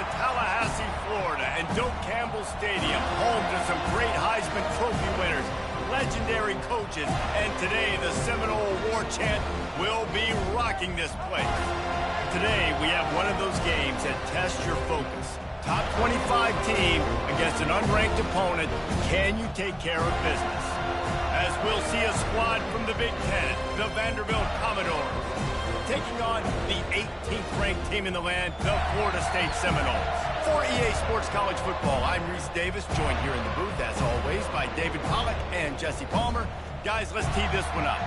to Tallahassee, Florida, and Doak Campbell Stadium, home to some great Heisman Trophy winners, legendary coaches, and today the Seminole War Chant will be rocking this place. Today, we have one of those games that tests your focus. Top 25 team against an unranked opponent. Can you take care of business? As we'll see a squad from the Big Ten, the Vanderbilt Commodores, taking on the 18th ranked team in the land, the Florida State Seminoles. For EA Sports College Football, I'm Reese Davis, joined here in the booth, as always, by David Pollack and Jesse Palmer. Guys, let's tee this one up.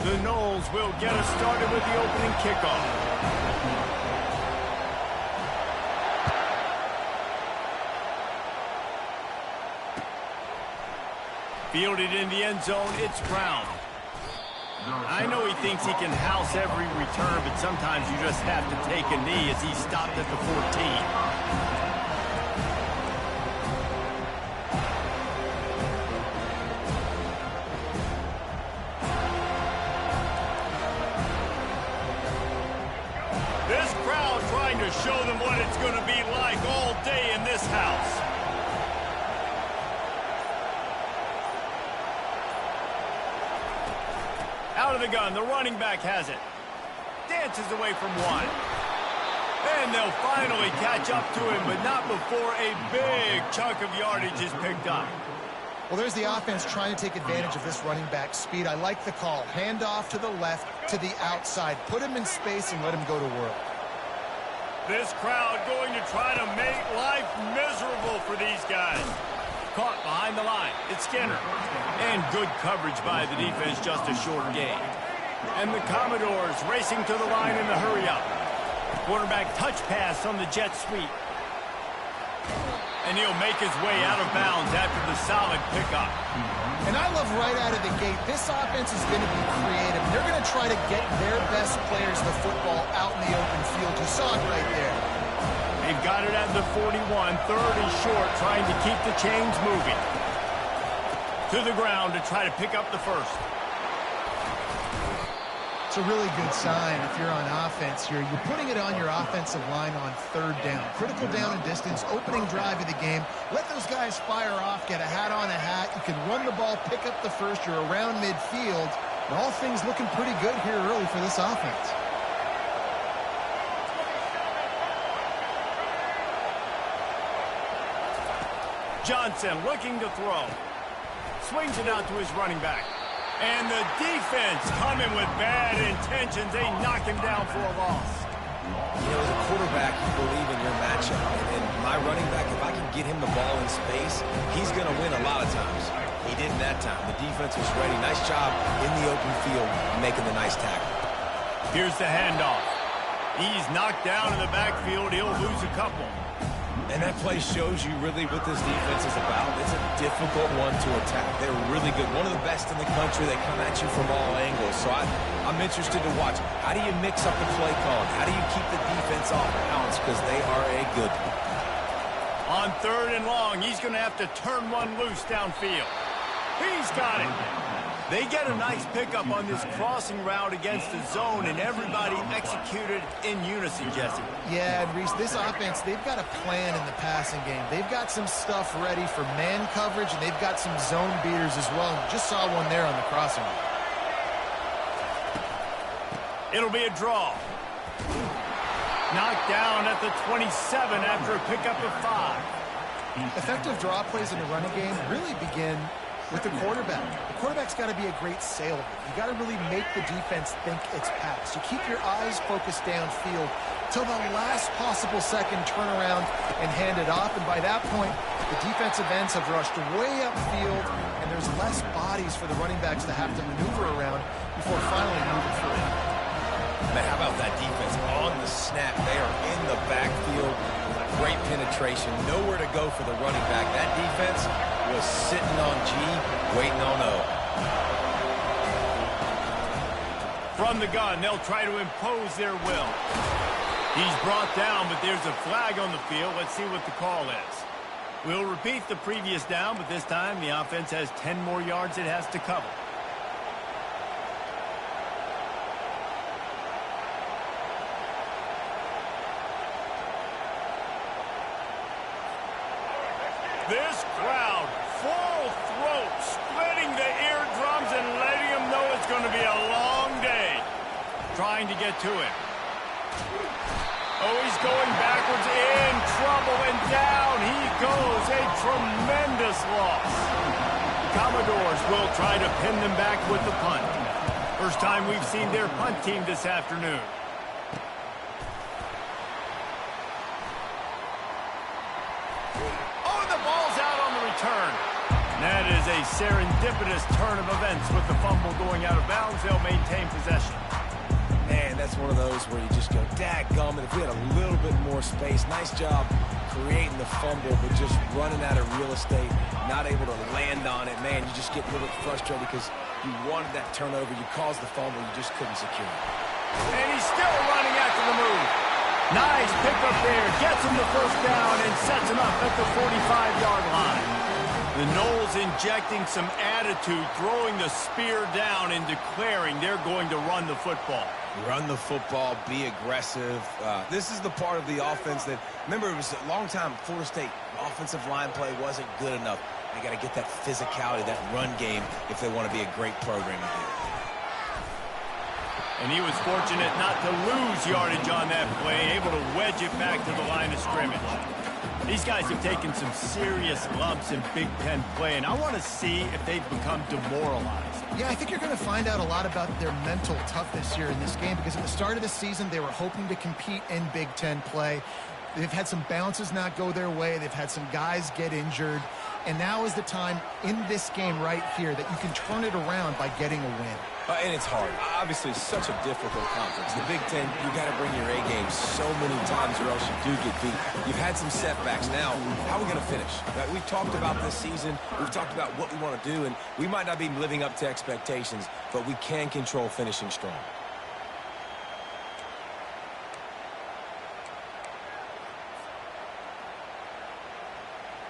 The Noles will get us started with the opening kickoff. Fielded in the end zone, it's Brown. I know he thinks he can house every return, but sometimes you just have to take a knee as he stopped at the 14. This crowd trying to show them what it's going to be like all day in this house. Out of the gun, the running back has it. Dances away from one. And they'll finally catch up to him, but not before a big chunk of yardage is picked up. Well, there's the offense trying to take advantage of this running back speed. I like the call. Hand off to the left, to the outside. Put him in space and let him go to work. This crowd going to try to make life miserable for these guys. Caught behind the line. It's Skinner. And good coverage by the defense, just a short gain. And the Commodores racing to the line in the hurry-up. Quarterback touch pass on the jet sweep. And he'll make his way out of bounds after the solid pickup. And I love right out of the gate, this offense is going to be creative. They're going to try to get their best players the football out in the open field. You saw it right there. They've got it at the 41, third and short, trying to keep the chains moving. To the ground to try to pick up the first. It's a really good sign if you're on offense here. You're putting it on your offensive line on third down. Critical down and distance, opening drive of the game. Let those guys fire off, get a hat on a hat. You can run the ball, pick up the first. You're around midfield. And all things looking pretty good here early for this offense. Johnson looking to throw. Swings it out to his running back. And the defense coming with bad intentions. They knock him down for a loss. You know, as a quarterback, you believe in your matchup. And my running back, if I can get him the ball in space, he's going to win a lot of times. He didn't that time. The defense was ready. Nice job in the open field making the nice tackle. Here's the handoff. He's knocked down in the backfield. He'll lose a couple. And that play shows you really what this defense is about. It's a difficult one to attack. They're really good. One of the best in the country. They come at you from all angles. So I'm interested to watch. How do you mix up the play call? How do you keep the defense off balance? Because they are a good one. On third and long, he's going to have to turn one loose downfield. He's got it. They get a nice pickup on this crossing route against the zone, and everybody executed in unison, Jesse. Yeah, and Reese, this offense, they've got a plan in the passing game. They've got some stuff ready for man coverage, and they've got some zone beaters as well. Just saw one there on the crossing route. It'll be a draw. Knocked down at the 27 after a pickup of 5. Effective draw plays in the running game really begin with the quarterback. The quarterback's got to be a great salesman. You got to really make the defense think it's pass. You keep your eyes focused downfield till the last possible second, turn around and hand it off. And by that point, the defensive ends have rushed way upfield, and there's less bodies for the running backs to have to maneuver around before finally moving forward. Man, how about that defense on the snap? They are in the backfield. Great penetration. Nowhere to go for the running back. That defense was sitting on G, waiting on O. From the gun, they'll try to impose their will. He's brought down, but there's a flag on the field. Let's see what the call is. We'll repeat the previous down, but this time the offense has 10 more yards it has to cover. This crowd, full throat, splitting the eardrums and letting them know it's going to be a long day. Trying to get to him. Oh, he's going backwards, in trouble, and down he goes. A tremendous loss. Commodores will try to pin them back with the punt. First time we've seen their punt team this afternoon. Oh, and the ball's out on the return. That is a serendipitous turn of events with the fumble going out of bounds. They'll maintain possession. Man, that's one of those where you just go, dadgummit, if we had a little bit more space. Nice job creating the fumble, but just running out of real estate, not able to land on it. Man, you just get a little bit frustrated because you wanted that turnover. You caused the fumble. You just couldn't secure it. And he's still running after the move. Nice pickup there. Gets him the first down and sets him up at the 45-yard line. The Noles injecting some attitude, throwing the spear down and declaring they're going to run the football. Run the football, be aggressive. This is the part of the offense that, remember, it was a long time Florida State offensive line play wasn't good enough. They got to get that physicality, that run game, if they want to be a great program again. And he was fortunate not to lose yardage on that play, able to wedge it back to the line of scrimmage. These guys have taken some serious lumps in Big Ten play, and I want to see if they've become demoralized. Yeah, I think you're going to find out a lot about their mental toughness here in this game, because at the start of the season, they were hoping to compete in Big Ten play. They've had some bounces not go their way. They've had some guys get injured. And now is the time in this game right here that you can turn it around by getting a win. And it's hard. Obviously, such a difficult conference. The Big Ten, you got to bring your A game so many times or else you do get beat. You've had some setbacks. Now, how are we going to finish? We've talked about this season. We've talked about what we want to do, and we might not be living up to expectations, but we can control finishing strong.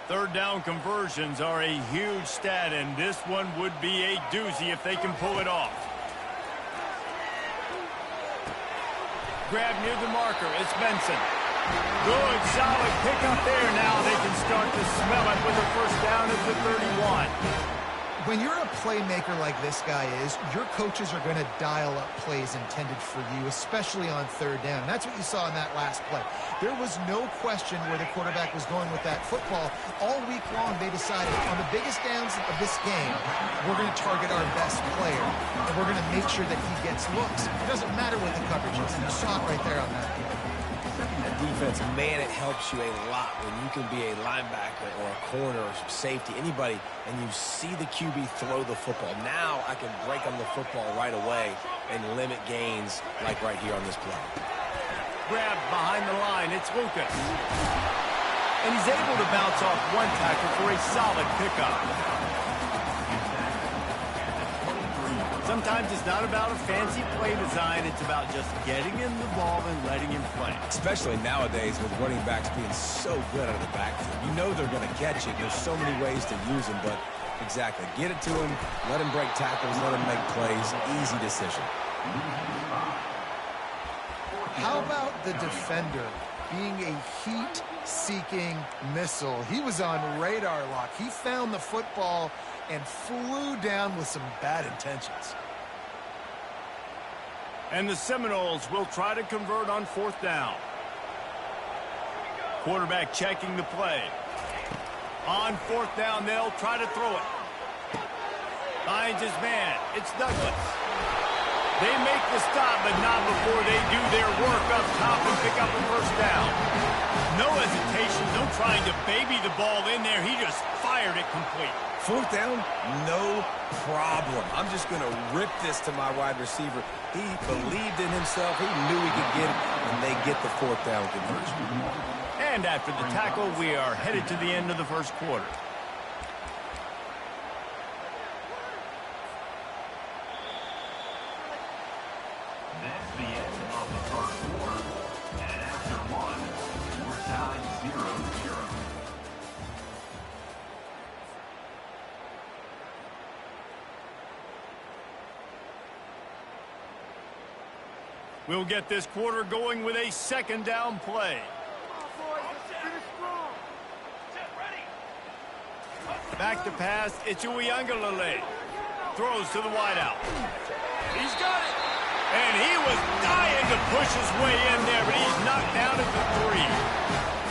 Third down conversions are a huge stat, and this one would be a doozy if they can pull it off. Grab near the marker. It's Benson. Good, solid pickup there. Now they can start to smell it with a first down at the 31. When you're a playmaker like this guy is, your coaches are going to dial up plays intended for you, especially on third down. And that's what you saw in that last play. There was no question where the quarterback was going with that football. All week long, they decided on the biggest downs of this game, we're going to target our best player, and we're going to make sure that he gets looks. It doesn't matter what the coverage is, and you saw it right there on that play. That defense, man, it helps you a lot when you can be a linebacker or a corner or safety, anybody, and you see the QB throw the football. Now I can break on the football right away and limit gains like right here on this play. Grab behind the line. It's Lucas. And he's able to bounce off one tackle for a solid pickup. Sometimes it's not about a fancy play design. It's about just getting him the ball and letting him play. Especially nowadays with running backs being so good out of the backfield. You know they're going to catch it. There's so many ways to use him, but exactly. Get it to him, let him break tackles, let him make plays. Easy decision. How about the defender being a heat-seeking missile? He was on radar lock. He found the football and flew down with some bad intentions. And the Seminoles will try to convert on fourth down. Quarterback checking the play. On fourth down, they'll try to throw it. Finds his man. It's Douglas. They make the stop, but not before they do their work up top and pick up a first down. No hesitation, no trying to baby the ball in there. He just fired it complete. Fourth down, no problem. I'm just going to rip this to my wide receiver. He believed in himself. He knew he could get it, and they get the fourth down conversion. And after the tackle, we are headed to the end of the first quarter. Tie 0-0. We'll get this quarter going with a second down play. Back to pass, it's Uiagalelei. Throws to the wideout. He's got it. And he was dying to push his way in there, but he's knocked down at the 3.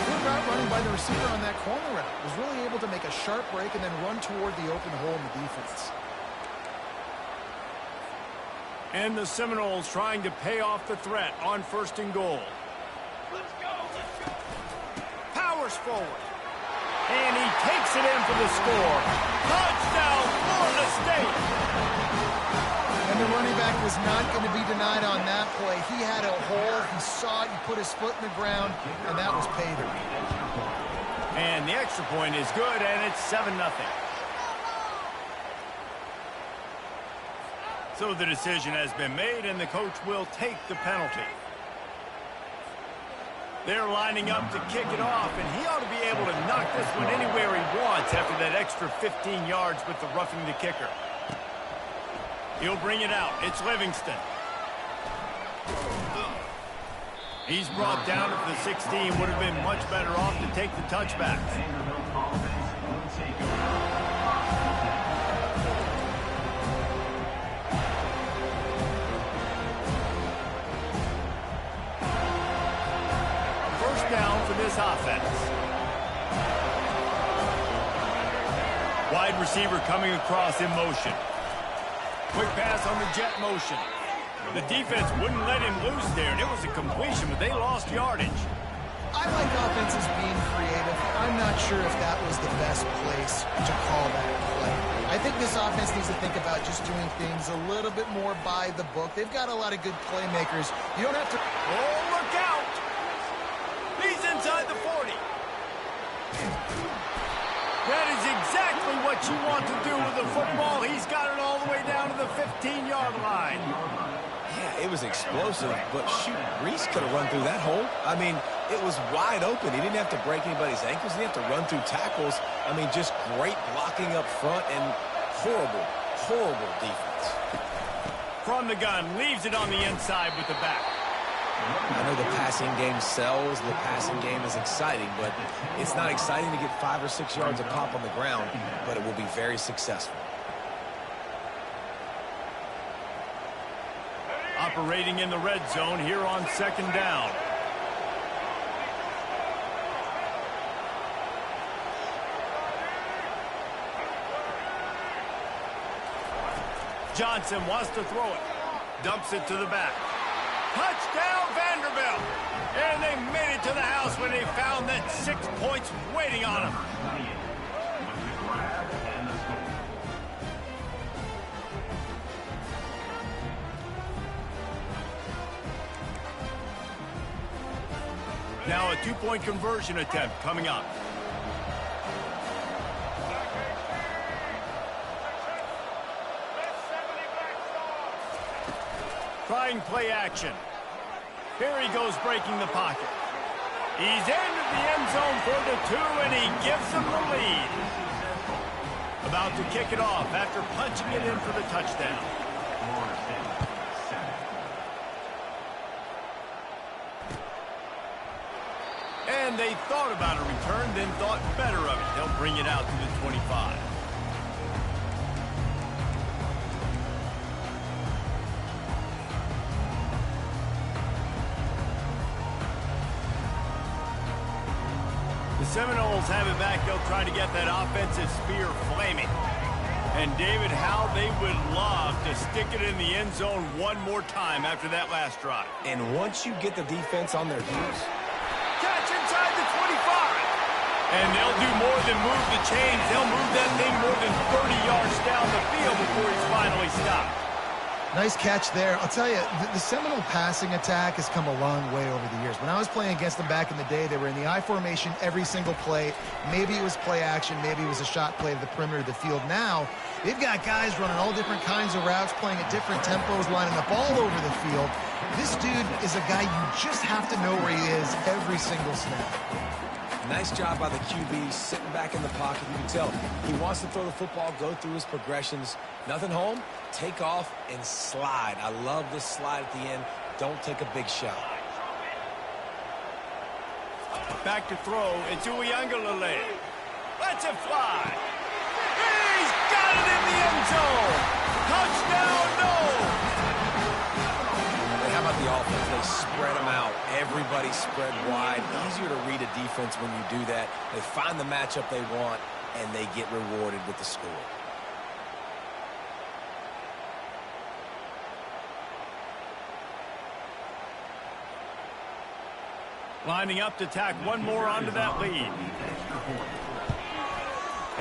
Good route running by the receiver on that corner route. Was really able to make a sharp break and then run toward the open hole in the defense. And the Seminoles trying to pay off the threat on 1st and goal. Let's go. Powers forward. And he takes it in for the score. Touchdown, Florida State. And the running back was not going to be denied on that play. He had a hole. He saw it. He put his foot in the ground, and that was pay dirt. And the extra point is good, and it's 7-0. So the decision has been made, and the coach will take the penalty. They're lining up to kick it off, and he ought to be able to knock this one anywhere he wants after that extra 15 yards with the roughing the kicker. He'll bring it out. It's Livingston. He's brought down at the 16. Would have been much better off to take the touchback. Down for this offense. Wide receiver coming across in motion. Quick pass on the jet motion. The defense wouldn't let him loose there, and it was a completion, but they lost yardage. I like offenses being creative. I'm not sure if that was the best place to call that play. I think this offense needs to think about just doing things a little bit more by the book. They've got a lot of good playmakers. You don't have to... Oh, look out! He's inside the 40. That is exactly what you want to do with the football. He's got it all the way down to the 15-yard line. Yeah, it was explosive, but shoot, Reese could have run through that hole. I mean, it was wide open. He didn't have to break anybody's ankles. He didn't have to run through tackles. I mean, just great blocking up front and horrible, horrible defense. From the gun, leaves it on the inside with the back. I know the passing game sells, the passing game is exciting, but it's not exciting to get 5 or 6 yards of pop on the ground, but it will be very successful. Operating in the red zone here on 2nd down. Johnson wants to throw it. Dumps it to the back. Touchdown, Vanderbilt! And they made it to the house when they found that 6 points waiting on them. Now a 2-point conversion attempt coming up. Trying play action. Here he goes breaking the pocket. He's into the end zone for the 2, and he gives them the lead. About to kick it off after punching it in for the touchdown. And they thought about a return, then thought better of it. They'll bring it out to the 25. Seminoles have it back. They'll try to get that offensive spear flaming. And David, how they would love to stick it in the end zone one more time after that last drive. And once you get the defense on their heels. Catch inside the 25. And they'll do more than move the chains. They'll move that thing more than 30 yards down the field before he's finally stopped. Nice catch there. I'll tell you, the Seminole passing attack has come a long way over the years. When I was playing against them back in the day, they were in the I formation every single play. Maybe it was play action. Maybe it was a shot play to the perimeter of the field. Now, they've got guys running all different kinds of routes, playing at different tempos, lining up all over the field. This dude is a guy you just have to know where he is every single snap. Nice job by the QB, sitting back in the pocket. You can tell he wants to throw the football, go through his progressions. Nothing home, take off and slide. I love this slide at the end. Don't take a big shot. Back to throw. It's Uiagalelei. Lets it fly. He's got it in the end zone. Touchdown, no. How about the offense? They spread them out. Everybody spread wide. Easier to read a defense when you do that. They find the matchup they want, and they get rewarded with the score. Lining up to tack one more onto that lead.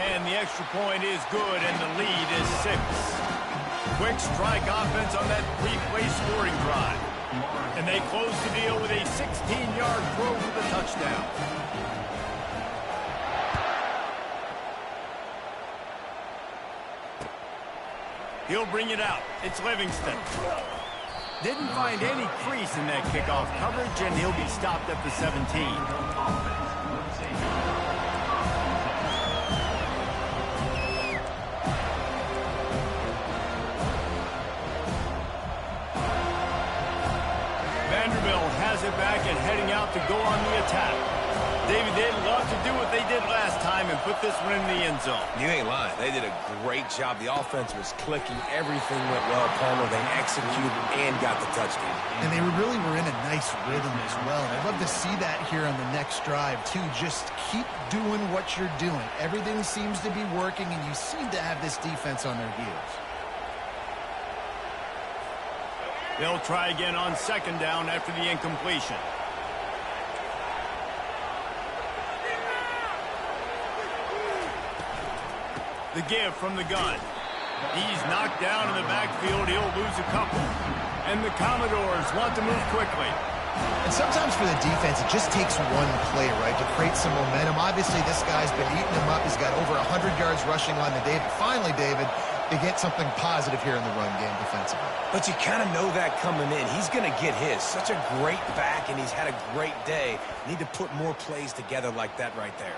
And the extra point is good, and the lead is 6. Quick strike offense on that three-play scoring drive. And they close the deal with a 16-yard throw for the touchdown. He'll bring it out. It's Livingston. Didn't find any crease in that kickoff coverage, and he'll be stopped at the 17. Has it back and heading out to go on the attack. David, they'd love to do what they did last time and put this one in the end zone. You ain't lying. They did a great job. The offense was clicking. Everything went well. Palmer, they executed and got the touchdown. And they really were in a nice rhythm as well. And I'd love to see that here on the next drive, too. Just keep doing what you're doing. Everything seems to be working, and you seem to have this defense on their heels. They'll try again on second down after the incompletion. The give from the gun. He's knocked down in the backfield. He'll lose a couple. And the Commodores want to move quickly. And sometimes for the defense, it just takes one play, right, to create some momentum. Obviously, this guy's been eating him up. He's got over 100 yards rushing on the day. But finally, David, they get something positive here in the run game defensively. But you kind of know that coming in. He's going to get his. Such a great back, and he's had a great day. Need to put more plays together like that right there.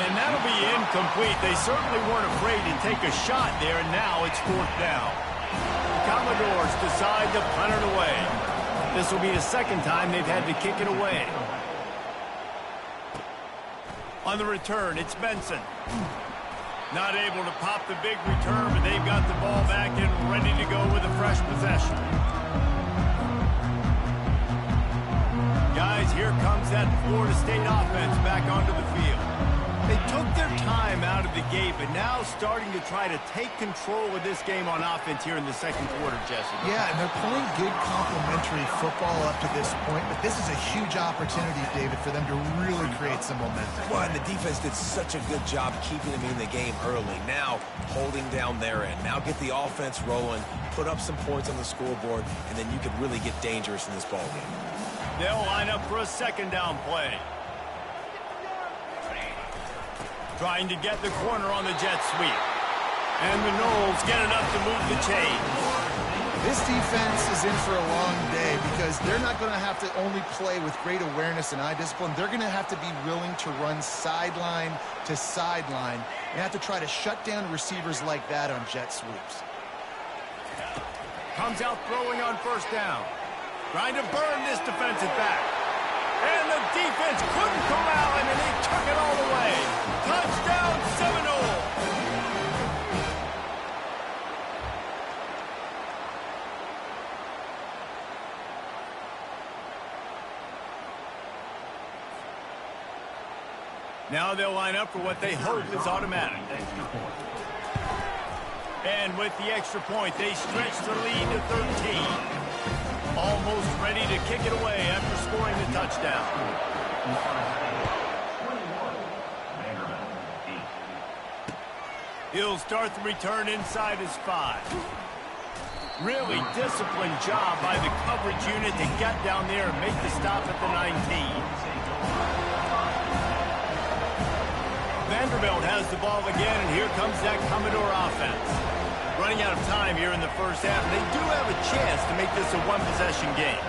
And that'll be incomplete. They certainly weren't afraid to take a shot there, and now it's 4th down. The Commodores decide to punt it away. This will be the second time they've had to kick it away. On the return, it's Benson. Not able to pop the big return, but they've got the ball back and ready to go with a fresh possession. Guys, here comes that Florida State offense back onto the field. They took their time out of the gate, but now starting to try to take control of this game on offense here in the second quarter, Jesse. Yeah, and they're playing good complementary football up to this point, but this is a huge opportunity, David, for them to really create some momentum. Well, and the defense did such a good job keeping them in the game early. Now, holding down their end. Now get the offense rolling, put up some points on the scoreboard, and then you could really get dangerous in this ball game. They'll line up for a second down play. Trying to get the corner on the jet sweep. And the Noles get enough to move the chains. This defense is in for a long day because they're not going to have to only play with great awareness and eye discipline. They're going to have to be willing to run sideline to sideline and have to try to shut down receivers like that on jet sweeps. Comes out throwing on first down. Trying to burn this defensive back. And the defense couldn't corral him, and he took it all the way. Touchdown, Seminole! Now they'll line up for what they hope is automatic. And with the extra point, they stretch the lead to 13. Almost ready to kick it away after scoring the touchdown. He'll start the return inside his 5. Really disciplined job by the coverage unit to get down there and make the stop at the 19. Vanderbilt has the ball again, and here comes that Commodore offense. Running out of time here in the first half. They do have a chance to make this a one-possession game.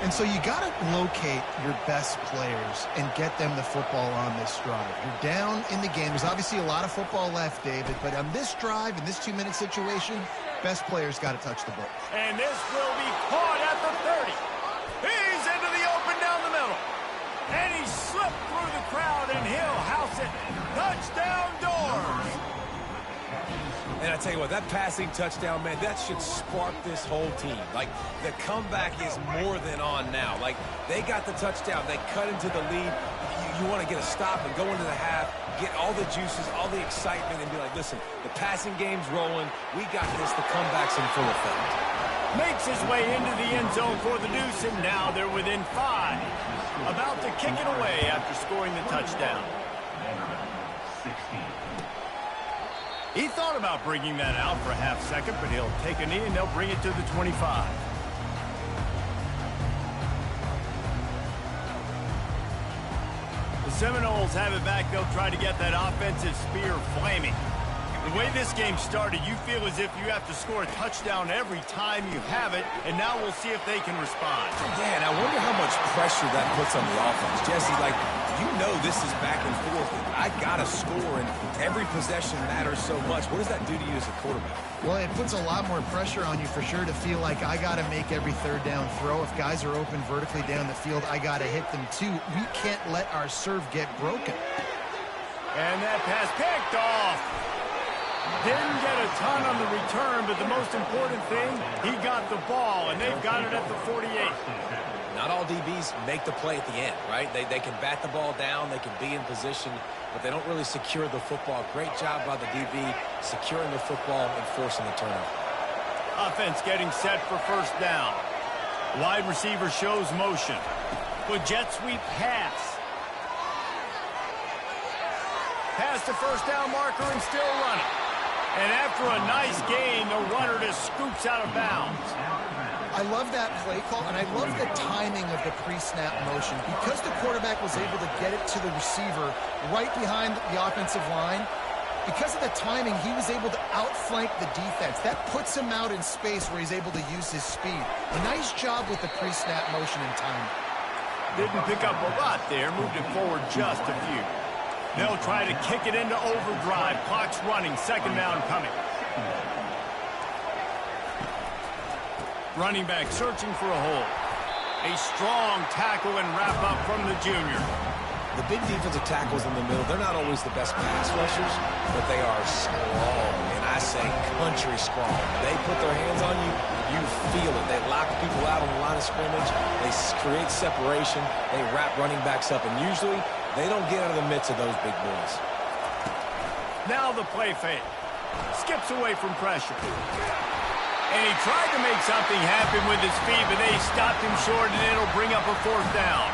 And so you got to locate your best players and get them the football on this drive. You're down in the game. There's obviously a lot of football left, David, but on this drive, in this 2-minute situation, best players got to touch the ball. And this will be caught at the 30. He's into the open down the middle. And he slipped through the crowd, and he'll house it. Touchdown, Doors. And I tell you what, that passing touchdown, man, that should spark this whole team. Like, the comeback is more than on now. Like, they got the touchdown. They cut into the lead. You want to get a stop and go into the half, get all the juices, all the excitement, and be like, listen, the passing game's rolling. We got this. The comeback's in full effect. Makes his way into the end zone for the deuce, and now they're within 5. About to kick it away after scoring the touchdown. 16. He thought about bringing that out for a half second, but he'll take a knee and they'll bring it to the 25. The Seminoles have it back. They'll try to get that offensive spear flaming. The way this game started, you feel as if you have to score a touchdown every time you have it, and now we'll see if they can respond. Yeah, and I wonder how much pressure that puts on the offense. Jesse, like, you know this is back and forth. I got to score, and every possession matters so much. What does that do to you as a quarterback? Well, it puts a lot more pressure on you for sure to feel like I got to make every third down throw. If guys are open vertically down the field, I got to hit them too. We can't let our serve get broken. And that pass picked off. Didn't get a ton on the return, but the most important thing, he got the ball, and they've got it at the 48. Not all DBs make the play at the end, right? They can bat the ball down, they can be in position, but they don't really secure the football. Great job by the DB securing the football and forcing the turnover. Offense getting set for first down. Wide receiver shows motion. With jet sweep pass. Pass to first down marker and still running. And after a nice gain, the runner just scoops out of bounds. I love that play call, and I love the timing of the pre-snap motion. Because the quarterback was able to get it to the receiver right behind the offensive line, because of the timing, he was able to outflank the defense. That puts him out in space where he's able to use his speed. A nice job with the pre-snap motion and timing. Didn't pick up a lot there, moved it forward just a few. They'll try to kick it into overdrive. Clock's running, second down coming. Running back searching for a hole. A strong tackle and wrap up from the junior. The big defensive tackles in the middle, they're not always the best pass rushers, but they are strong, and I say country strong. They put their hands on you, you feel it. They lock people out on the line of scrimmage. They create separation. They wrap running backs up, and usually they don't get out of the midst of those big boys. Now the play fake. Skips away from pressure. And he tried to make something happen with his feet, but they stopped him short, and it'll bring up a fourth down.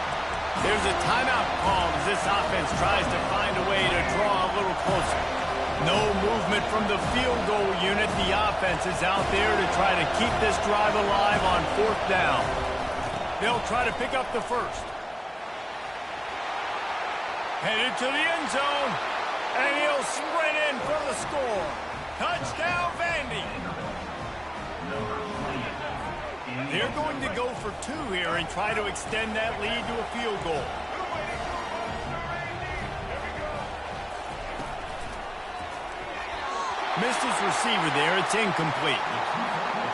There's a timeout called as this offense tries to find a way to draw a little closer. No movement from the field goal unit. The offense is out there to try to keep this drive alive on fourth down. They'll try to pick up the first. Headed to the end zone, and he'll sprint in for the score. Touchdown, Vandy. They're going to go for 2 here and try to extend that lead to a field goal. Missed his receiver there. It's incomplete.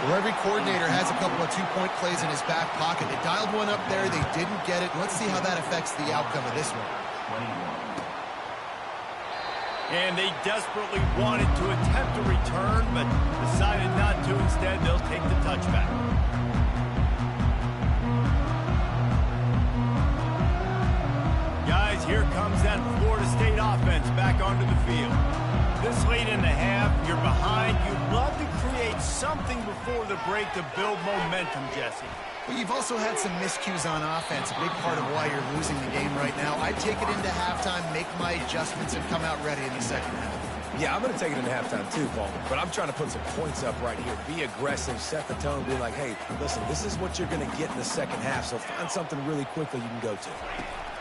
Well, every coordinator has a couple of two-point plays in his back pocket. They dialed one up there. They didn't get it. Let's see how that affects the outcome of this one. And they desperately wanted to attempt a return, but decided not to. Instead, they'll take the touchback. Guys, here comes that Florida State offense back onto the field. This late in the half, you're behind. You'd love to create something before the break to build momentum, Jesse. But you've also had some miscues on offense, a big part of why you're losing the game right now. I'd take it into halftime, make my adjustments, and come out ready in the second half. Yeah, I'm going to take it in halftime too, Paul. But I'm trying to put some points up right here. Be aggressive, set the tone, be like, hey, listen, this is what you're going to get in the second half, so find something really quickly you can go to.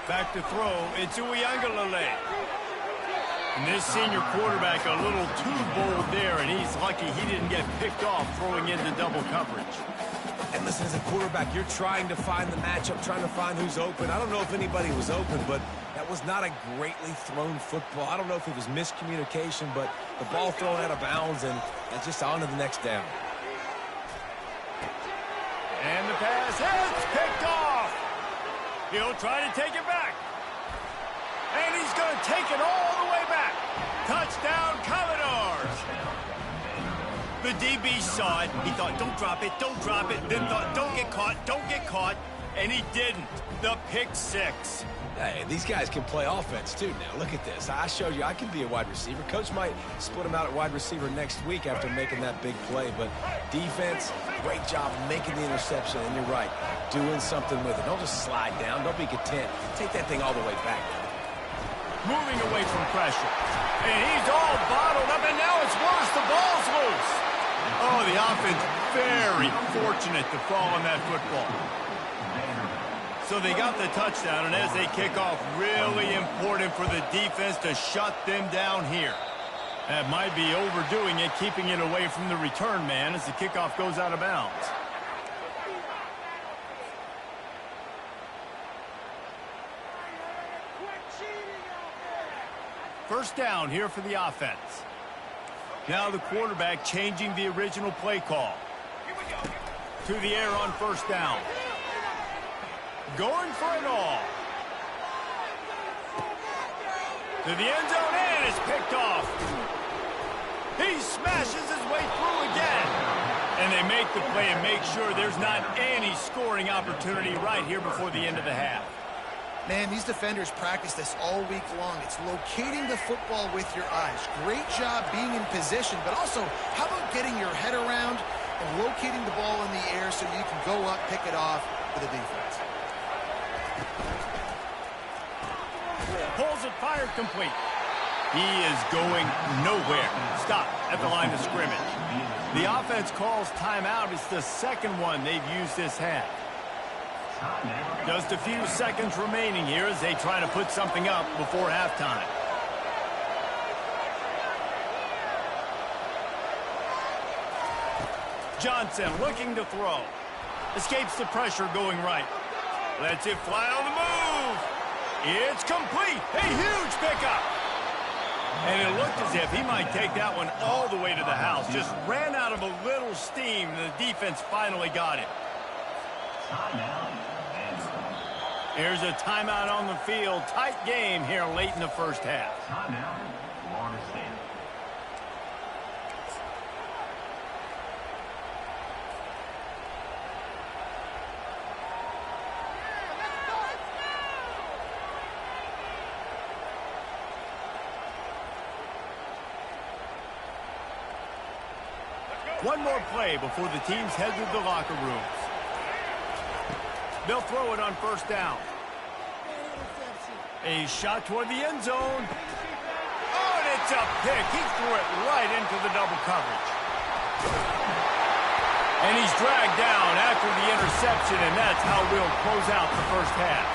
Back to throw, it's Uiagalelei. And this senior quarterback a little too bold there, and he's lucky he didn't get picked off throwing into double coverage. And listen, as a quarterback, you're trying to find the matchup, trying to find who's open. I don't know if anybody was open, but that was not a greatly thrown football. I don't know if it was miscommunication, but the ball thrown out of bounds, and just on to the next down. And the pass is picked off. He'll try to take it back. And he's going to take it all the way back. Touchdown, Commodores. The DB saw it. He thought, don't drop it, don't drop it. Then thought, don't get caught, don't get caught. And he didn't. The pick six. Hey, these guys can play offense, too, now. Look at this. I showed you I can be a wide receiver. Coach might split him out at wide receiver next week after making that big play. But defense, great job making the interception. And you're right, doing something with it. Don't just slide down. Don't be content. Take that thing all the way back. Moving away from pressure. And he's all bottled up, and now it's worse. The ball's loose. Oh, the offense very fortunate to fall on that football. So they got the touchdown, and as they kick off, really important for the defense to shut them down here. That might be overdoing it, keeping it away from the return man as the kickoff goes out of bounds. First down here for the offense. Now the quarterback changing the original play call. To the air on first down. Going for it all. To the end zone, and it's picked off. He smashes his way through again. And they make the play and make sure there's not any scoring opportunity right here before the end of the half. Man, these defenders practice this all week long. It's locating the football with your eyes. Great job being in position, but also, how about getting your head around and locating the ball in the air so you can go up, pick it off for the defense. Pulls it, fired, complete. He is going nowhere. Stop at the line of scrimmage. The offense calls timeout. It's the second one they've used this half. Just a few seconds remaining here as they try to put something up before halftime. Johnson looking to throw. Escapes the pressure going right. Lets it fly on the move. It's complete. A huge pickup. And it looked as if he might take that one all the way to the house. Just ran out of a little steam, and the defense finally got it. Here's a timeout on the field. Tight game here late in the first half. Timeout, Florida State. One more play before the teams head to the locker rooms. They'll throw it on first down. A shot toward the end zone. Oh, and it's a pick. He threw it right into the double coverage. And he's dragged down after the interception, and that's how we'll close out the first half.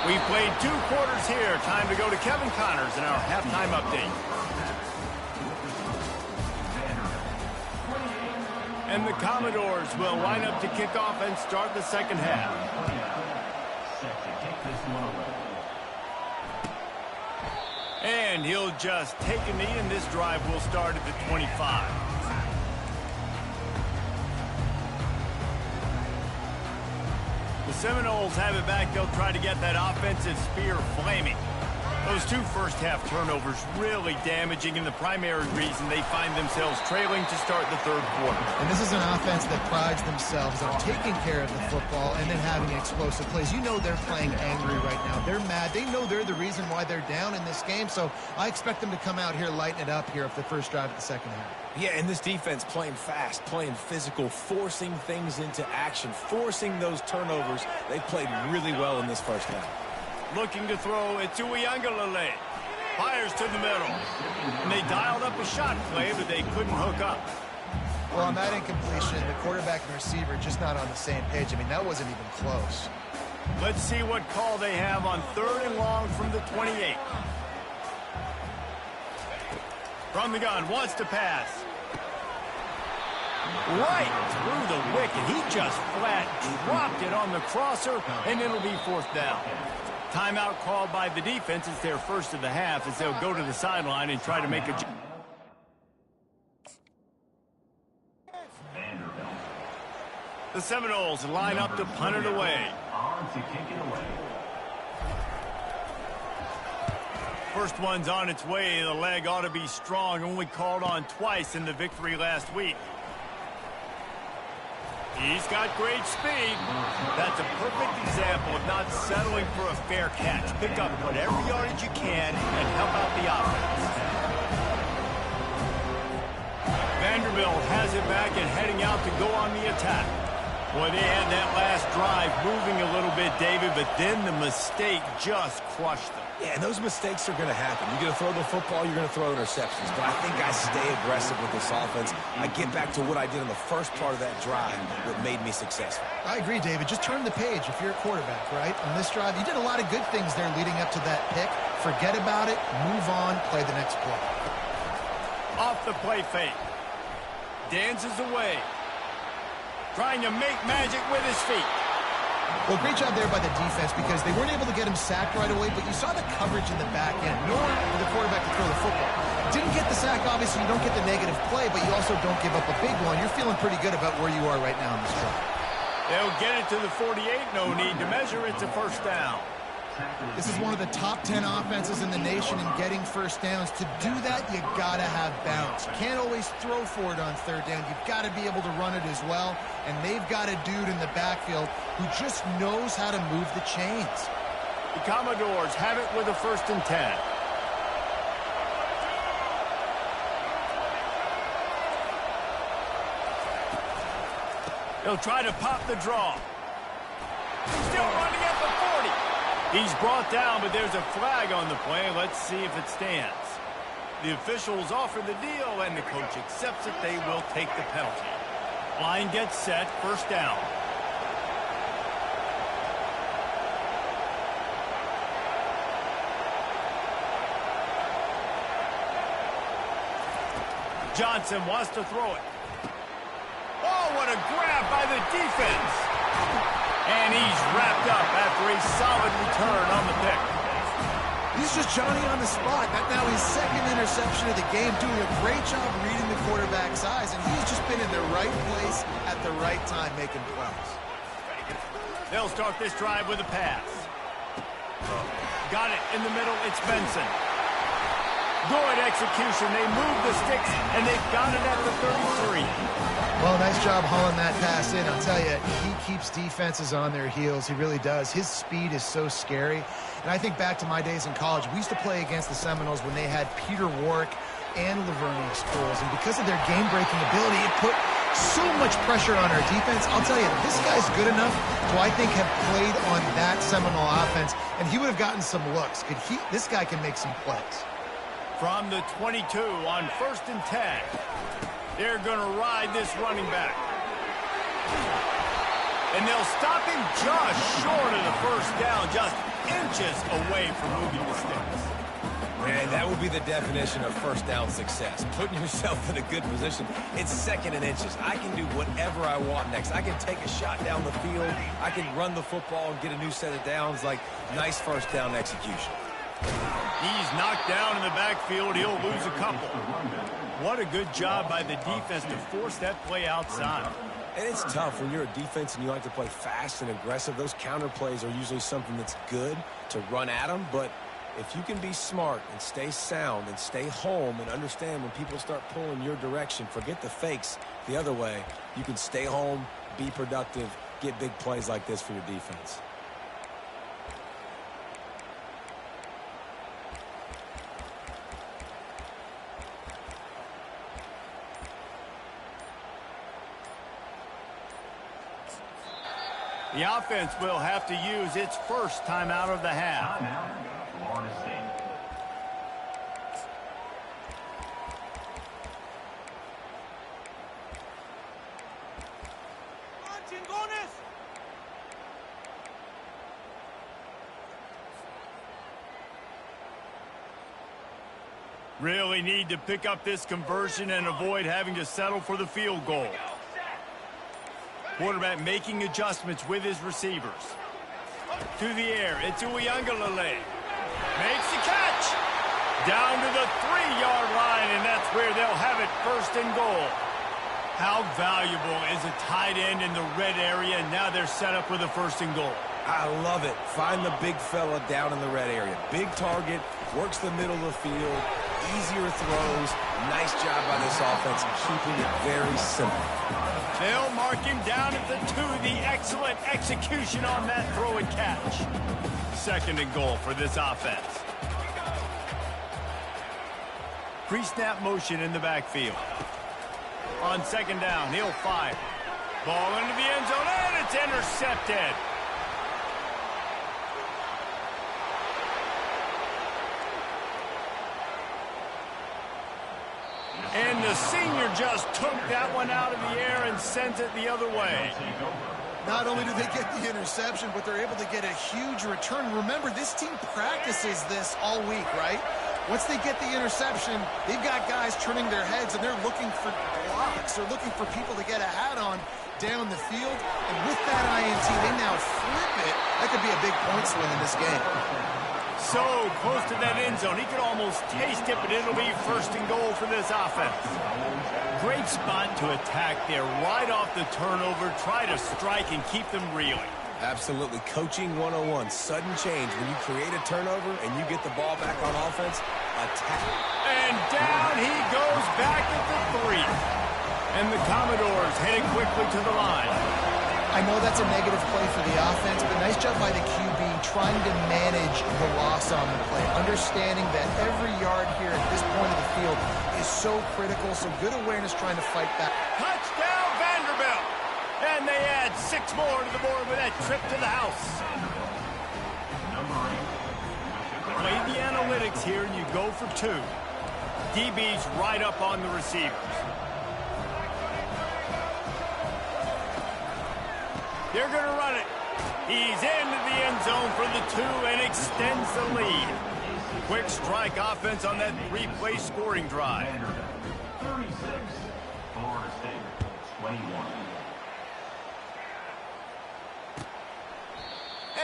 We've played 2 quarters here. Time to go to Kevin Connors in our halftime update. And the Commodores will line up to kick off and start the second half. And he'll just take a knee, and this drive will start at the 25. The Seminoles have it back. They'll try to get that offensive spear flaming. Those 2 first-half turnovers really damaging, and the primary reason they find themselves trailing to start the third quarter. And this is an offense that prides themselves on taking care of the football and then having explosive plays. You know they're playing angry right now. They're mad. They know they're the reason why they're down in this game, so I expect them to come out here, lighten it up here for the first drive of the second half. Yeah, and this defense playing fast, playing physical, forcing things into action, forcing those turnovers. They played really well in this first half. Looking to throw, it's Uiagalelei. Fires to the middle. And they dialed up a shot play, but they couldn't hook up. Well, on that incompletion, the quarterback and receiver just not on the same page. I mean, that wasn't even close. Let's see what call they have on 3rd and long from the 28. From the gun, wants to pass. Right through the wicket. He just flat dropped it on the crosser, and it'll be 4th down. Timeout called by the defense. It's their first of the half as they'll go to the sideline and try to make a... The Seminoles line up to punt it away. On to kick it away. First one's on its way. The leg ought to be strong. Only called on twice in the victory last week. He's got great speed. That's a perfect example of not settling for a fair catch. Pick up whatever yardage you can and help out the offense. Vanderbilt has it back and heading out to go on the attack. Boy, they had that last drive moving a little bit, David, but then the mistake just crushed them. Yeah, and those mistakes are going to happen. You're going to throw the football, you're going to throw interceptions. But I think I stay aggressive with this offense. I get back to what I did in the first part of that drive that made me successful. I agree, David. Just turn the page if you're a quarterback, right? On this drive, you did a lot of good things there leading up to that pick. Forget about it, move on, play the next play. Off the play fake. Dances away. Trying to make magic with his feet. Well, great job there by the defense because they weren't able to get him sacked right away, but you saw the coverage in the back end. Nowhere for the quarterback to throw the football. Didn't get the sack, obviously. You don't get the negative play, but you also don't give up a big one. You're feeling pretty good about where you are right now in this drive. They'll get it to the 48. No need to measure. It's a 1st down. This is one of the top 10 offenses in the nation in getting first downs. To do that, you got to have bounce. You can't always throw for it on 3rd down. You've got to be able to run it as well. And they've got a dude in the backfield who just knows how to move the chains. The Commodores have it with a 1st and 10. They'll try to pop the draw. Still running at the 40. He's brought down, but there's a flag on the play. Let's see if it stands. The officials offer the deal, and the coach accepts it. They will take the penalty. Line gets set, 1st down. Johnson wants to throw it. Oh, what a grab by the defense. And he's wrapped up after a solid return on the pick. He's just Johnny on the spot. That now his 2nd interception of the game, doing a great job reading the quarterback's eyes, and he's just been in the right place at the right time making plays. They'll start this drive with a pass. Got it in the middle. It's Benson. Good execution. They move the sticks, and they've got it at the 33. Well, nice job hauling that pass in. I'll tell you, he keeps defenses on their heels. He really does. His speed is so scary. And I think back to my days in college. We used to play against the Seminoles when they had Peter Warwick and Laverne schools. And because of their game-breaking ability, it put so much pressure on our defense. I'll tell you, this guy's good enough to, I think, have played on that Seminole offense, and he would have gotten some looks. This guy can make some plays. From the 22 on 1st and 10. They're going to ride this running back. And they'll stop him just short of the 1st down, just inches away from moving the sticks. Man, that would be the definition of 1st down success. Putting yourself in a good position. It's 2nd and inches. I can do whatever I want next. I can take a shot down the field. I can run the football and get a new set of downs. Like, nice 1st down execution. He's knocked down in the backfield. He'll lose a couple. What a good job by the defense to force that play outside. And it's tough when you're a defense and you like to play fast and aggressive. Those counter plays are usually something that's good to run at them. But if you can be smart and stay sound and stay home and understand when people start pulling your direction, forget the fakes the other way, you can stay home, be productive, get big plays like this for your defense. The offense will have to use its 1st timeout of the half. Really need to pick up this conversion and avoid having to settle for the field goal. Quarterback making adjustments with his receivers. To the air, it's Uiagalelei. Makes the catch. Down to the 3-yard line, and that's where they'll have it, first and goal. How valuable is a tight end in the red area, and now they're set up with a first and goal. I love it. Find the big fella down in the red area. Big target, works the middle of the field, easier throws. Nice job by this offense, keeping it very simple. They'll mark him down at the 2. The excellent execution on that throw and catch. Second and goal for this offense. Pre-snap motion in the backfield. On second down, he'll fire. Ball into the end zone, and it's intercepted. And the senior just took that one out of the air and sent it the other way. Not only do they get the interception, but they're able to get a huge return. Remember, this team practices this all week, right? Once they get the interception, they've got guys turning their heads, and they're looking for blocks. They're looking for people to get a hat on down the field. And with that INT, they now flip it. That could be a big point swing in this game. So close to that end zone. He could almost taste it, but it'll be first and goal for this offense. Great spot to attack there. Right off the turnover, try to strike and keep them reeling. Absolutely. Coaching 101. Sudden change. When you create a turnover and you get the ball back on offense, attack. And down he goes back at the 3. And the Commodores heading quickly to the line. I know that's a negative play for the offense, but nice job by the QB trying to manage the loss on the play, understanding that every yard here at this point of the field is so critical, so good awareness trying to fight back. Touchdown, Vanderbilt! And they add 6 more to the board with that trip to the house. Play the analytics here, and you go for 2. DB's right up on the receivers. They're going to run it. He's into the end zone for the 2 and extends the lead. Quick strike offense on that 3-play scoring drive. 36, Florida State, 21.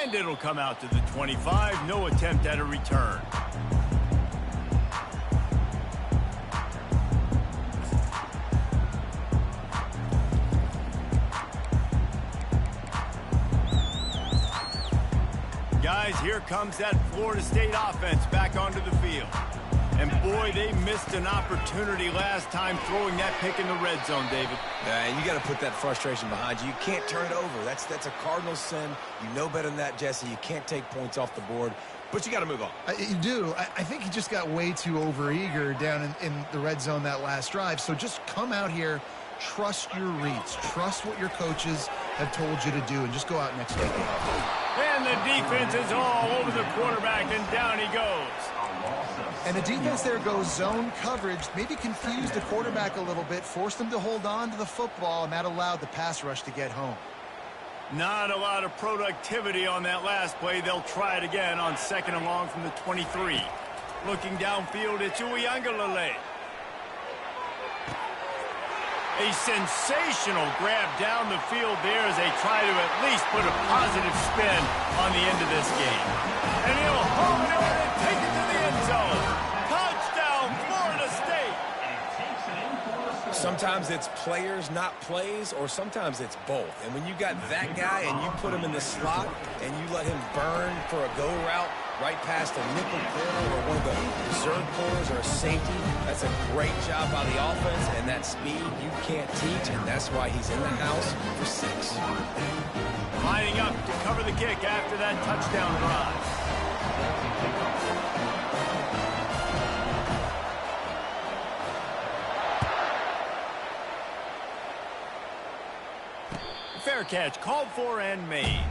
And it'll come out to the 25. No attempt at a return. Guys, here comes that Florida State offense back onto the field. And boy, they missed an opportunity last time throwing that pick in the red zone, David. And you got to put that frustration behind you. You can't turn it over. That's a cardinal sin. You know better than that, Jesse. You can't take points off the board, but you got to move on. You do. I think he just got way too overeager down in the red zone that last drive. So just come out here, trust your reads, trust what your coaches have told you to do, and just go out and execute. And the defense is all over the quarterback, and down he goes. And the defense there goes zone coverage, maybe confused the quarterback a little bit, forced him to hold on to the football, and that allowed the pass rush to get home. Not a lot of productivity on that last play. They'll try it again on second and long from the 23. Looking downfield, it's Uiagalelei. A sensational grab down the field there as they try to at least put a positive spin on the end of this game. And he'll home it in and take it to the end zone. Touchdown, Florida State. Sometimes it's players, not plays, or sometimes it's both. And when you got that guy and you put him in the slot and you let him burn for a go route right past a nickel corner or one of the reserve corners or a safety, that's a great job by the offense, and that speed you can't teach, and that's why he's in the house for 6. Lining up to cover the kick after that touchdown drive. Fair catch, called for and made.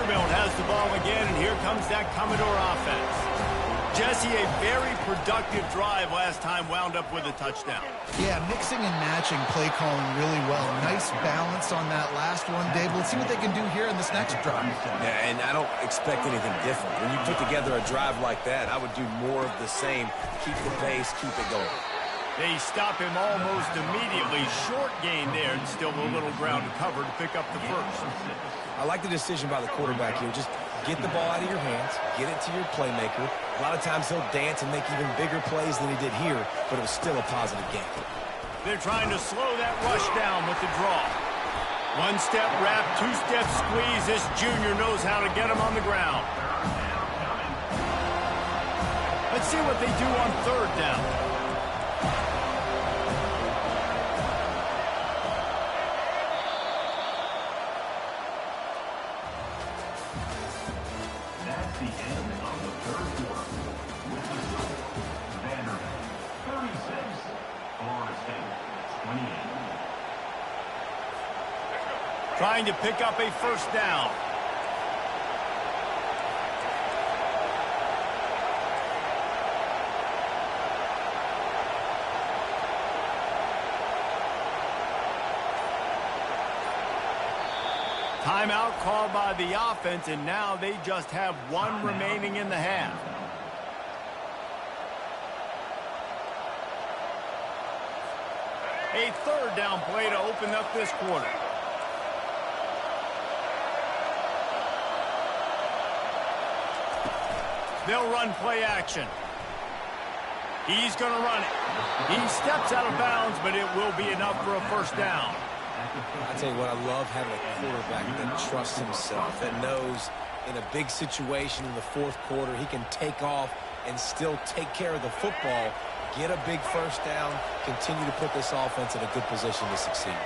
Vanderbilt has the ball again, and here comes that Commodore offense. Jesse, a very productive drive last time, wound up with a touchdown. Yeah, mixing and matching play calling really well. Nice balance on that last one, Dave. Let's see what they can do here in this next drive. Yeah, and I don't expect anything different. When you put together a drive like that, I would do more of the same. Keep the pace, keep it going. They stop him almost immediately. Short gain there, and still a little ground to cover to pick up the first. I like the decision by the quarterback here. Just get the ball out of your hands, get it to your playmaker. A lot of times he'll dance and make even bigger plays than he did here, but it was still a positive game. They're trying to slow that rush down with the draw. One-step wrap, two-step squeeze. This junior knows how to get him on the ground. Let's see what they do on third down. That's the end of the third quarter. With the score, Vanderbilt 36, Florida State 28. Trying to pick up a first down. Timeout called by the offense, and now they just have one remaining in the half. A third down play to open up this quarter. They'll run play action. He's going to run it. He steps out of bounds, but it will be enough for a first down. I tell you what, I love having a quarterback that trusts himself, that knows in a big situation in the fourth quarter, he can take off and still take care of the football, get a big first down, continue to put this offense in a good position to succeed.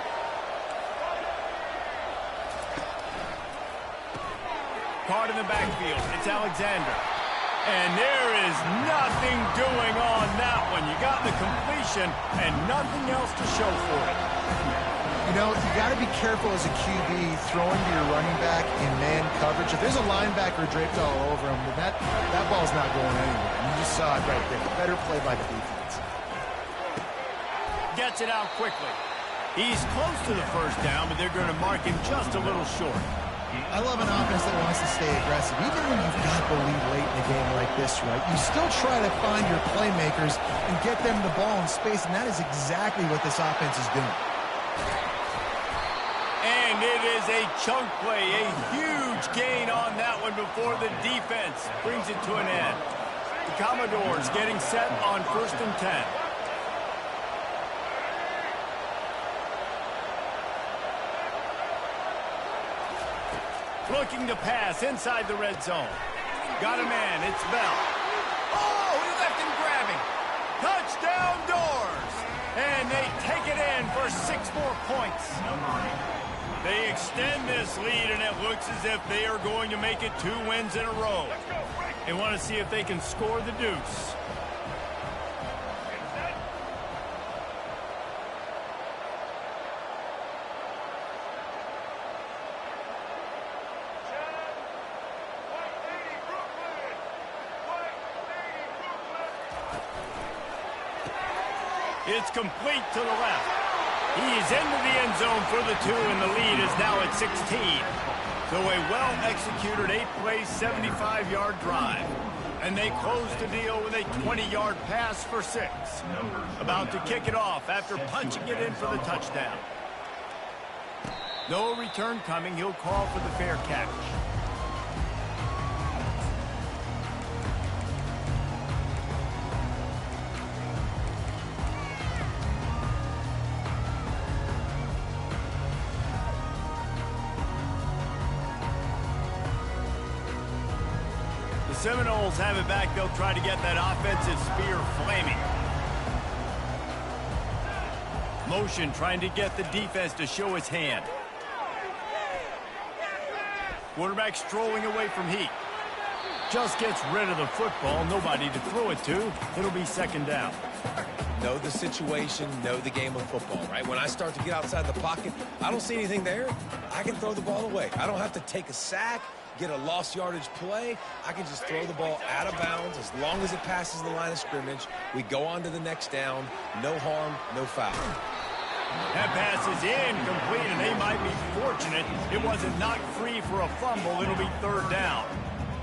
Caught in the backfield. It's Alexander. And there is nothing doing on that one. You got the completion and nothing else to show for it. You know, you got to be careful as a QB throwing to your running back in man coverage. If there's a linebacker draped all over him, then that ball's not going anywhere. And you just saw it right there. Better play by the defense. Gets it out quickly. He's close to the first down, but they're going to mark him just a little short. I love an offense that wants to stay aggressive. Even when you've got the lead late in a game like this, right, you still try to find your playmakers and get them the ball in space, and that is exactly what this offense is doing. And it is a chunk play, a huge gain on that one before the defense brings it to an end. The Commodores getting set on 1st and 10. Looking to pass inside the red zone. Got a man, it's Bell. Oh, he left him grabbing. Touchdown Doors! And they take it in for 6 more points. They extend this lead, and it looks as if they are going to make it 2 wins in a row. They want to see if they can score the deuce. It's complete to the left. He's into the end zone for the 2, and the lead is now at 16. So a well-executed 8-play, 75-yard drive. And they close the deal with a 20-yard pass for 6. About to kick it off after punching it in for the touchdown. No return coming. He'll call for the fair catch. Seminoles have it back. They'll try to get that offensive spear flaming. Motion trying to get the defense to show its hand. Quarterback strolling away from heat. Just gets rid of the football. Nobody to throw it to. It'll be 2nd down. Know the situation, know the game of football, right? When I start to get outside the pocket, I don't see anything there. I can throw the ball away. I don't have to take a sack. get a lost yardage play, I can just throw the ball out of bounds as long as it passes the line of scrimmage. We go on to the next down. No harm, no foul. That pass is incomplete, and they might be fortunate it wasn't knocked free for a fumble. It'll be third down.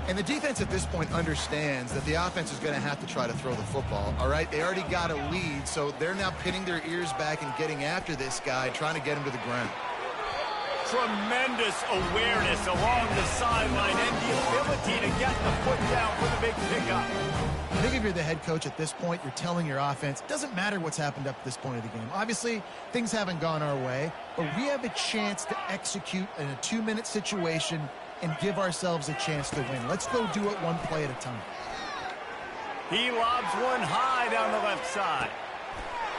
And the defense at this point understands that the offense is going to have to try to throw the football, all right? They already got a lead, so they're now pinning their ears back and getting after this guy, trying to get him to the ground. Tremendous awareness along the sideline and the ability to get the foot down for the big pickup. I think if you're the head coach at this point, you're telling your offense, it doesn't matter what's happened up to this point of the game. Obviously, things haven't gone our way, but we have a chance to execute in a 2-minute situation and give ourselves a chance to win. Let's go do it one play at a time. He lobs one high down the left side.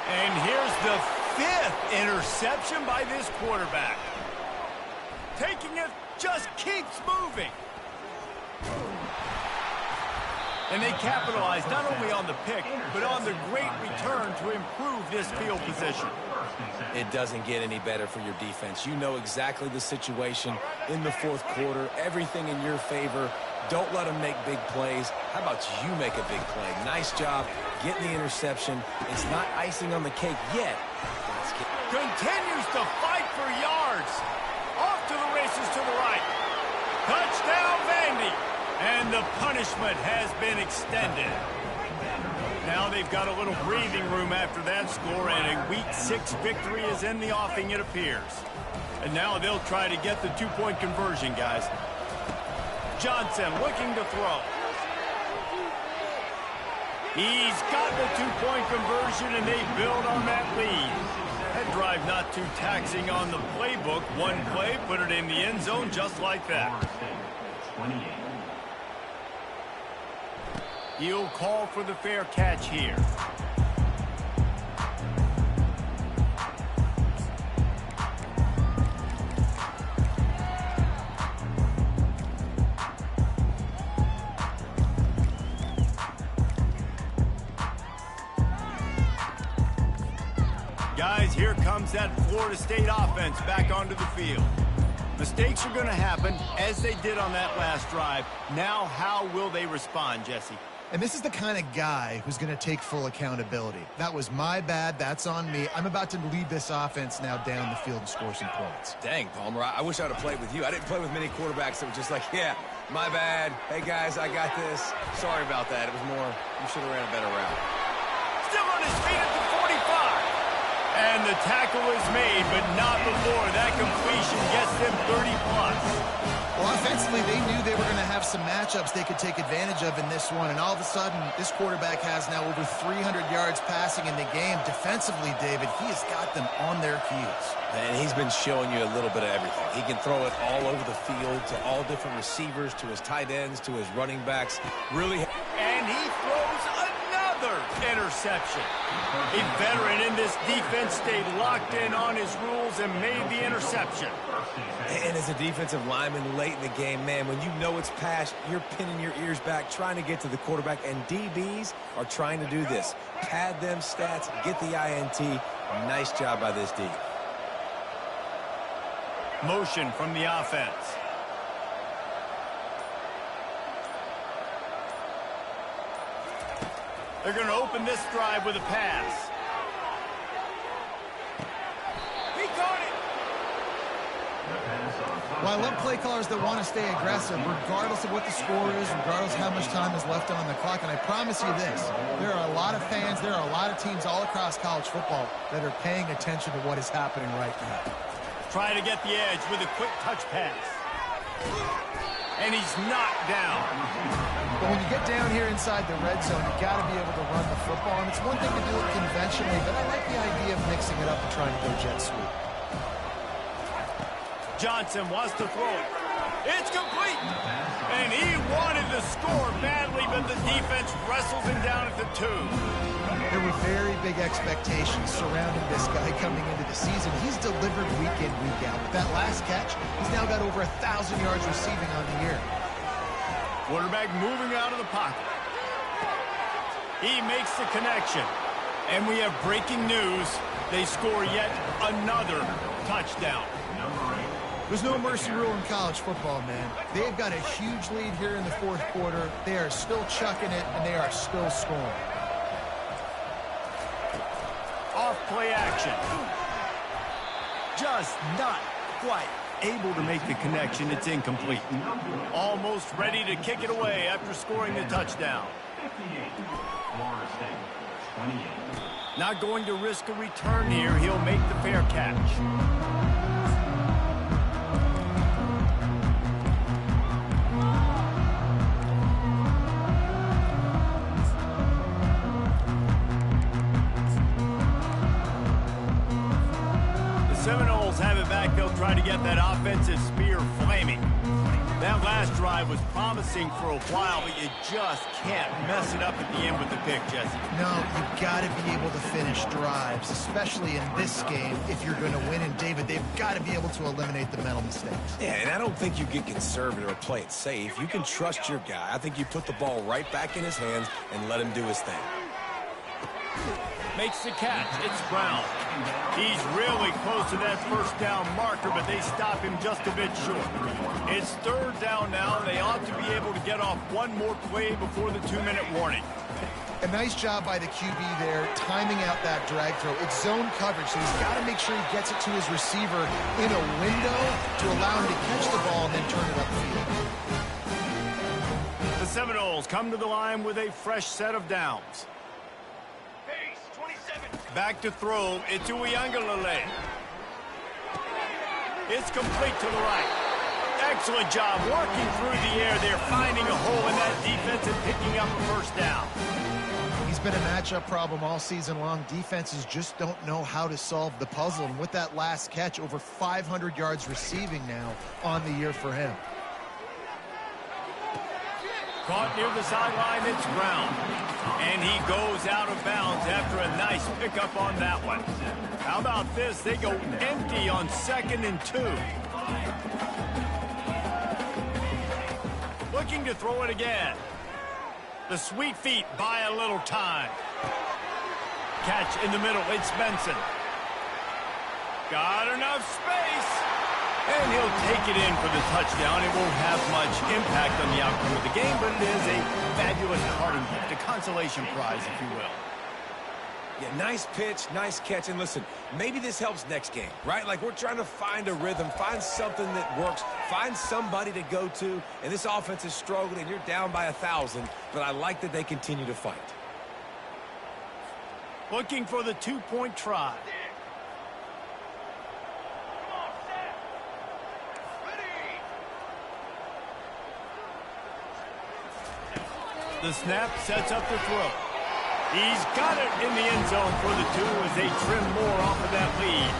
And here's the 5th interception by this quarterback. Taking it, just keeps moving. And they capitalize not only on the pick, but on the great return to improve this field position. It doesn't get any better for your defense. You know exactly the situation in the fourth quarter. Everything in your favor. Don't let them make big plays. How about you make a big play? Nice job getting the interception. It's not icing on the cake yet. Continues to fight for yards. Off to the races to the right. Touchdown, Vandy. And the punishment has been extended. Now they've got a little breathing room after that score, and a Week 6 victory is in the offing, it appears. And now they'll try to get the 2-point conversion, guys. Johnson looking to throw. He's got the 2-point conversion, and they build on that lead. That drive not too taxing on the playbook. One play, put it in the end zone just like that. 28. He'll call for the fair catch here. Guys, here comes that Florida State offense back onto the field. Mistakes are going to happen, as they did on that last drive. Now, how will they respond, Jesse? And this is the kind of guy who's going to take full accountability. That was my bad. That's on me. I'm about to lead this offense now down the field and score some points. Dang, Palmer, I wish I'd have played with you. I didn't play with many quarterbacks that were just like, yeah, my bad. Hey, guys, I got this. Sorry about that. It was more, you should have ran a better route. Still on his feet at the 45. And the tackle is made, but not before that completion gets them 30+. Well, offensively, they knew they were going to have some matchups they could take advantage of in this one. And all of a sudden, this quarterback has now over 300 yards passing in the game. Defensively, David, he has got them on their heels. And he's been showing you a little bit of everything. He can throw it all over the field to all different receivers, to his tight ends, to his running backs. Really. And he throws another interception. A veteran in this defense stayed locked in on his rules and made the interception. And as a defensive lineman late in the game, man, when you know it's past, you're pinning your ears back, trying to get to the quarterback, and DBs are trying to do this. Pad them stats, get the INT. Nice job by this D. Motion from the offense. They're going to open this drive with a pass. He caught it. Well, I love play callers that want to stay aggressive, regardless of what the score is, regardless of how much time is left on the clock. And I promise you this, there are a lot of fans, there are a lot of teams all across college football that are paying attention to what is happening right now. Trying to get the edge with a quick touch pass. And he's knocked down. But when you get down here inside the red zone, you've got to be able to run the football. And it's one thing to do it conventionally, but I like the idea of mixing it up and trying to go jet sweep. Johnson wants to throw it. It's complete. And he wanted to score badly, but the defense wrestles him down at the 2. There were very big expectations surrounding this guy coming into the season. He's delivered week in, week out. With that last catch, he's now got over 1,000 yards receiving on the year. Quarterback moving out of the pocket. He makes the connection. And we have breaking news. They score yet another touchdown. There's no mercy rule in college football, man. They've got a huge lead here in the fourth quarter. They are still chucking it, and they are still scoring. Off play action. Just not quite able to make the connection. It's incomplete. Almost ready to kick it away after scoring the touchdown. 58, Florida State, 28. Not going to risk a return here. He'll make the fair catch. Seminoles have it back. They'll try to get that offensive spear flaming. That last drive was promising for a while, but you just can't mess it up at the end with the pick, Jesse. No, you've got to be able to finish drives, especially in this game. If you're going to win, and David, they've got to be able to eliminate the mental mistakes. Yeah, and I don't think you get conservative or play it safe. You can trust your guy. I think you put the ball right back in his hands and let him do his thing. Makes the catch. It's Brown. He's really close to that first down marker, but they stop him just a bit short. It's third down now. They ought to be able to get off one more play before the 2-minute warning. A nice job by the QB there, timing out that drag throw. It's zone coverage, so he's got to make sure he gets it to his receiver in a window to allow him to catch the ball and then turn it upfield. The Seminoles come to the line with a fresh set of downs. Back to throw. It's Uiagalelei. It's complete to the right. Excellent job working through the air. They're finding a hole in that defense and picking up a first down. He's been a matchup problem all season long. Defenses just don't know how to solve the puzzle. And with that last catch, over 500 yards receiving now on the year for him. Caught near the sideline, it's Brown. And he goes out of bounds after a nice pickup on that one. How about this? They go empty on 2nd and 2. Looking to throw it again. The sweet feet buy a little time. Catch in the middle, it's Benson. Got enough space. And he'll take it in for the touchdown. It won't have much impact on the outcome of the game, but it is a fabulous parting gift, a consolation prize, if you will. Yeah, nice pitch, nice catch. And listen, maybe this helps next game, right? Like, we're trying to find a rhythm, find something that works, find somebody to go to. And this offense is struggling, and you're down by 1,000, but I like that they continue to fight. Looking for the 2-point try. The snap sets up the throw. He's got it in the end zone for the 2 as they trim more off of that lead.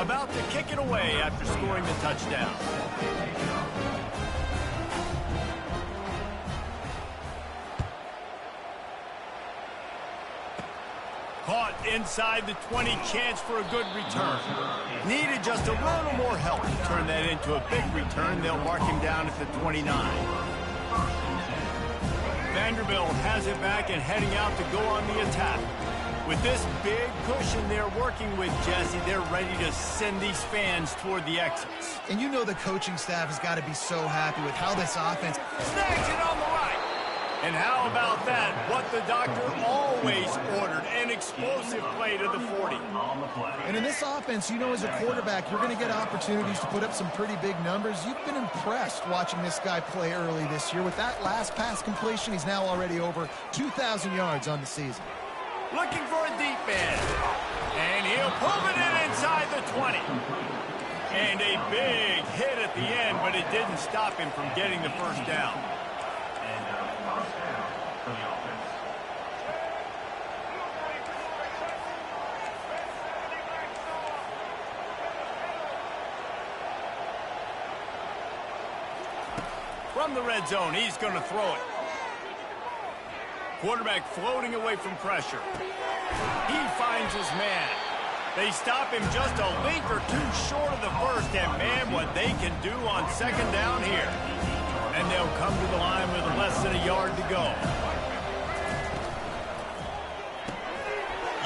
About to kick it away after scoring the touchdown. Caught inside the 20, chance for a good return. Needed just a little more help to turn that into a big return. They'll mark him down at the 29. Vanderbilt has it back and heading out to go on the attack. With this big cushion they're working with, Jesse, they're ready to send these fans toward the exits. And you know the coaching staff has got to be so happy with how this offense snags it on the right. And how about that? What the doctor always ordered, an explosive play to the 40. And in this offense, you know, as a quarterback, you're going to get opportunities to put up some pretty big numbers. You've been impressed watching this guy play early this year. With that last pass completion, he's now already over 2,000 yards on the season. Looking for a deep end. And he'll pull it in inside the 20. And a big hit at the end, but it didn't stop him from getting the first down. From the red zone, he's going to throw it. Quarterback floating away from pressure. He finds his man. They stop him just a link or two short of the first, and man, what they can do on second down here. And they'll come to the line with less than a yard to go.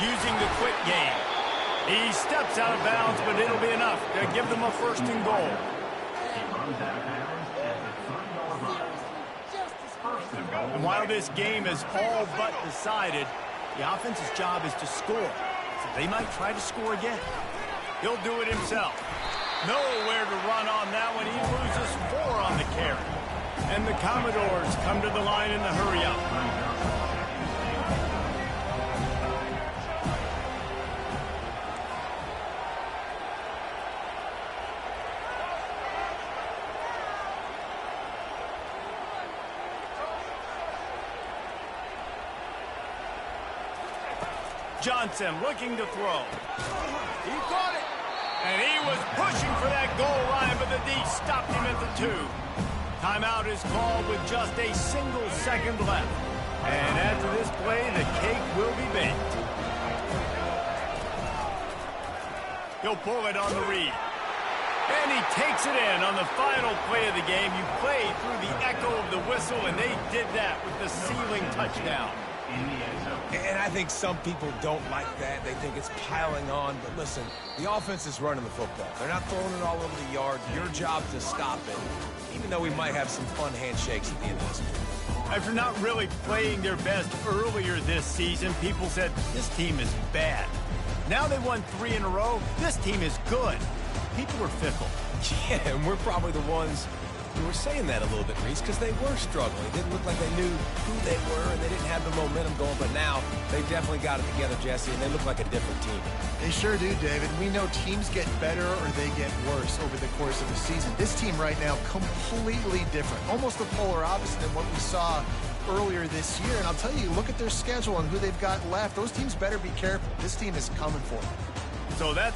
Using the quick game. He steps out of bounds, but it'll be enough to give them a first and goal. And while this game is all but decided, the offense's job is to score. So they might try to score again. He'll do it himself. Nowhere to run on that one. He loses 4 on the carry. And the Commodores come to the line in the hurry-up. Johnson looking to throw. He caught it. And he was pushing for that goal line, but the D stopped him at the 2. Timeout is called with just a single second left. And after this play, the cake will be baked. He'll pull it on the read. And he takes it in on the final play of the game. You play through the echo of the whistle, and they did that with the sealing touchdown. And I think some people don't like that. They think it's piling on. But listen, the offense is running the football. They're not throwing it all over the yard. Your job to stop it, even though we might have some fun handshakes at the end of this one. After not really playing their best earlier this season, people said, this team is bad. Now they won 3 in a row. This team is good. People are fickle. Yeah, and we're probably the ones who were saying that a little bit, Reese, because they were struggling. It didn't look like they knew who they were, and they didn't have the momentum going. But now they definitely got it together, Jesse, and they look like a different team. They sure do, David. We know teams get better or they get worse over the course of the season. This team right now, completely different. Almost the polar opposite than what we saw earlier this year. And I'll tell you, look at their schedule and who they've got left. Those teams better be careful. This team is coming for them. So that's